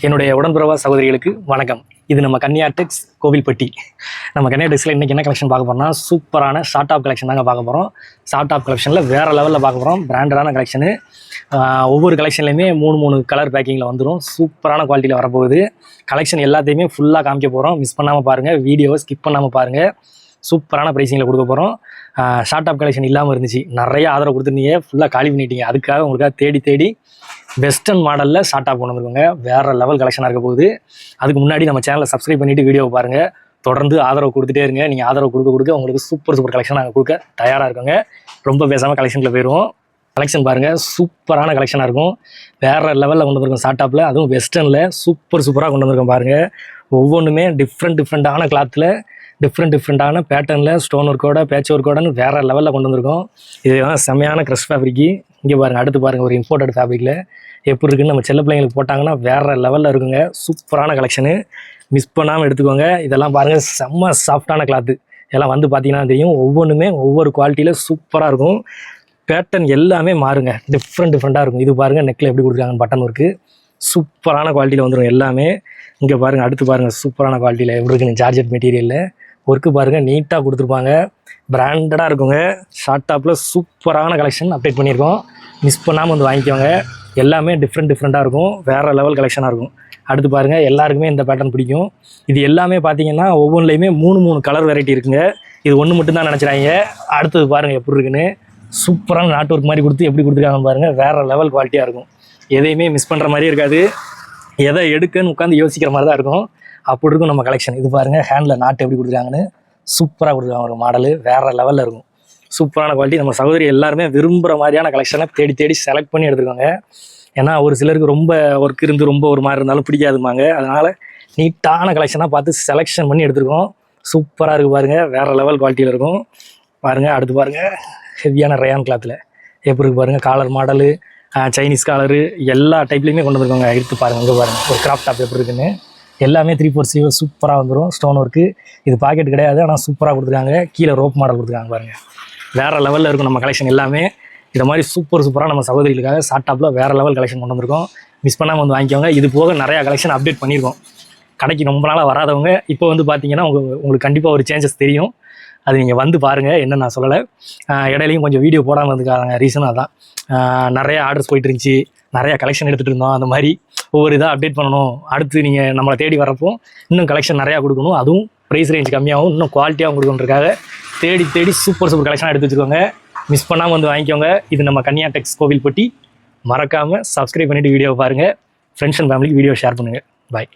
என்னுடைய உடன்பிறவா சகோதரிகளுக்கு வணக்கம். இது நம்ம கன்னியா டெக்ஸ் கோவில்பட்டி. நம்ம கன்னியா டெக்ஸில் இன்றைக்கி என்ன கலெக்ஷன் பார்க்க போகிறோம்னா, சூப்பரான ஷார்ட் ஆப் கலெக்ஷன் தாங்க பார்க்க போகிறோம். ஷார்ட் ஆப் கலெக்ஷனில் வேறு லெவலில் பார்க்க போகிறோம். பிராண்டடான கலெக்ஷனு. ஒவ்வொரு கலெக்ஷன்லையுமே மூணு கலர் பேக்கிங்கில் வந்துடும். சூப்பரான குவாலிட்டியில் வரப்போகுது. கலெக்ஷன் எல்லாத்தையுமே ஃபுல்லாக காமிக்க போகிறோம். மிஸ் பண்ணாமல் பாருங்கள், வீடியோவை ஸ்கிப் பண்ணாமல் பாருங்கள். சூப்பரான ப்ரைஸிங்கில் கொடுக்க போகிறோம். ஷார்ட் ஆப் கலெக்ஷன் இல்லாமல் இருந்துச்சு, நிறைய ஆதரவு கொடுத்துருந்தீங்க, ஃபுல்லாக காலி பண்ணிட்டீங்க. அதுக்காக உங்களுக்காக தேடி வெஸ்டர்ன் மாடலில் ஷார்ட் ஆப் கொண்டு வந்துருக்கோங்க. வேறு லெவல் கலெக்ஷனாக இருக்க போகுது. அதுக்கு முன்னாடி நம்ம சேனலை சப்ஸ்கிரைப் பண்ணிவிட்டு வீடியோவை பாருங்கள். தொடர்ந்து ஆதரவு கொடுத்துட்டே இருங்க. நீங்கள் ஆதரவு கொடுக்க உங்களுக்கு சூப்பர் கலெக்ஷன் நாங்கள் கொடுக்க தயாராக இருக்கோங்க. ரொம்ப பேசாமல் கலெக்ஷனில் போயிடுவோம். கலெக்ஷன் பாருங்கள், சூப்பரான கலெக்ஷனாக இருக்கும். வேறு லெவலில் கொண்டு வந்திருக்கோம் ஷார்ட் ஆப்பில், அதுவும் வெஸ்டர்னில் சூப்பராக கொண்டு வந்திருக்கோம் பாருங்கள். ஒவ்வொன்றுமே டிஃப்ரெண்ட்டான கிளாத்தில், டிஃப்ரெண்ட்டான பேட்டர்னில், ஸ்டோன் ஒர்க்கோட, பேட்ச் ஒர்க்கோடன்னு வேறு லெவலில் கொண்டு வந்திருக்கோம். இதுதான் செம்மையான க்ரஷ் ஃபேப்ரிக்கு. இங்கே பாருங்கள், அடுத்து பாருங்கள், ஒரு இம்போர்ட்டட் ஃபேப்ரிக்கில் எப்படி இருக்குன்னு நம்ம செல்ல பிள்ளைங்களுக்கு போட்டாங்கன்னா வேறு லெவலில் இருக்குங்க. சூப்பரான கலெக்ஷனு, மிஸ் பண்ணாமல் எடுத்துக்கோங்க. இதெல்லாம் பாருங்கள், செம்ம சாஃப்டான கிளாத்து. இதெல்லாம் வந்து பார்த்தீங்கன்னா தெரியும். ஒவ்வொன்றுமே ஒவ்வொரு குவாலிட்டியில் சூப்பராக இருக்கும். பேட்டர்ன் எல்லாமே மாறுங்க, டிஃப்ரெண்ட்டாக இருக்கும். இது பாருங்கள், நெக்கில் எப்படி கொடுத்துருக்காங்க, பட்டன் ஒர்க்கு சூப்பரான குவாலிட்டியில் வந்துடும் எல்லாமே. இங்கே பாருங்கள், அடுத்து பாருங்கள், சூப்பரான குவாலிட்டியில் எப்படி இருக்குன்னு ஜார்ஜெட் மெட்டீரியலில் ஒர்க்கு பாருங்கள், நீட்டாக கொடுத்துருப்பாங்க. பிராண்டடாக இருக்குங்க. ஷார்ட் டாப்பில் சூப்பரான கலெக்ஷன் அப்டேட் பண்ணியிருக்கோம். மிஸ் பண்ணாமல் வந்து வாங்கிக்கோங்க. எல்லாமே டிஃப்ரெண்ட்டாக இருக்கும். வேறு லெவல் கலெக்ஷனாக இருக்கும். அடுத்து பாருங்கள், எல்லாருக்குமே இந்த பேட்டர்ன் பிடிக்கும். இது எல்லாமே பார்த்தீங்கன்னா ஒவ்வொன்றுலையுமே மூணு கலர் வெரைட்டி இருக்குங்க. இது ஒன்று மட்டும்தான் நினச்சிடாங்க. அடுத்தது பாருங்கள் எப்படி இருக்குன்னு. சூப்பரான நாட் ஒர்க் மாதிரி கொடுத்து எப்படி கொடுத்துருக்காங்க பாருங்கள். வேறு லெவல் குவாலிட்டியாக இருக்கும். எதையுமே மிஸ் பண்ணுற மாதிரியே இருக்காது. எதை எடுக்குன்னு உட்காந்து யோசிக்கிற மாதிரி தான் இருக்கும். அப்படி இருக்கும் நம்ம கலெக்ஷன். இது பாருங்கள், ஹேண்டில் நாட்டு எப்படி கொடுத்துருக்காங்கன்னு சூப்பராக கொடுத்துருக்காங்க. ஒரு மாடலு வேறு லெவலில் இருக்கும். சூப்பரான குவாலிட்டி. நம்ம சகோதரி எல்லாருமே விரும்புகிற மாதிரியான கலெக்ஷனை தேடி செலக்ட் பண்ணி எடுத்துருக்காங்க. ஏன்னா ஒரு சிலருக்கு ரொம்ப ஒர்க் இருந்து ரொம்ப ஒரு மாதிரி இருந்தாலும் பிடிக்காதுமாங்க. அதனால் நீட்டான கலெக்ஷனாக பார்த்து செலெக்ஷன் பண்ணி எடுத்துருக்கோம். சூப்பராக இருக்குது பாருங்கள். வேறு லெவல் குவாலிட்டியில் இருக்கும் பாருங்கள். அடுத்து பாருங்கள், ஹெவியான ரயான் கிளாத்தில் எப்படி இருக்குது பாருங்கள். காலர் மாடலு, சைனீஸ் காலரு, எல்லா டைப்லேயுமே கொண்டு வந்துருக்கோங்க. எடுத்து பாருங்கள். இங்கே பாருங்கள், ஒரு கிராப் டாப் எப்படி இருக்குன்னு. எல்லாமே 3/4 சூப்பராக வந்துடும். Stone work. இது பாக்கெட் கிடையாது, ஆனால் சூப்பராக கொடுத்துருக்காங்க. கீழே ரோப் மாடல் கொடுத்துருக்காங்க பாருங்கள். வேறு லெவலில் இருக்கும் நம்ம கலெக்ஷன் எல்லாமே. இந்த மாதிரி சூப்பராக நம்ம சகோதரிகளுக்காக ஷார்ட் டாப்பில் வேறு லெவல் கலெக்ஷன் கொண்டு வந்திருக்கோம். மிஸ் பண்ணாமல் வந்து வாங்கிக்கோங்க. இது போக நிறையா கலெக்ஷன் அப்டேட் பண்ணியிருக்கோம். கடைக்கு ரொம்ப நாளாக வராதவங்க இப்போ வந்து பார்த்தீங்கன்னா உங்களுக்கு கண்டிப்பாக ஒரு சேஞ்சஸ் தெரியும். அது நீங்கள் வந்து பாருங்கள். என்ன நான் சொல்லலை, இடையிலையும் கொஞ்சம் வீடியோ போடாமல் வந்துருக்காங்க. ரீசனாக தான் நிறையா ஆர்டர்ஸ் போயிட்டு இருந்துச்சு, நிறையா கலெக்ஷன் எடுத்துகிட்டு இருந்தோம். அந்த மாதிரி ஒவ்வொரு இதாக அப்டேட் பண்ணணும். அடுத்து நீங்கள் நம்மளை தேடி வரப்போ இன்னும் கலெக்ஷன் நிறையா கொடுக்கணும். அதுவும் ப்ரைஸ் ரேஞ்ச் கம்மியாகவும் இன்னும் குவாலிட்டியாகவும் கொடுக்கணுன்றக்காக தேடி சூப்பர் கலெக்ஷனாக எடுத்து வச்சுக்கோங்க. மிஸ் பண்ணாமல் வந்து வாங்கிக்கோங்க. இது நம்ம கன்னியா டெக்ஸ் கோவில்பட்டி. மறக்காமல் சப்ஸ்கிரைப் பண்ணிவிட்டு வீடியோவை பாருங்கள். ஃப்ரெண்ட்ஸ் அண்ட் ஃபேமிலிக்கு வீடியோ ஷேர் பண்ணுங்கள். பாய்.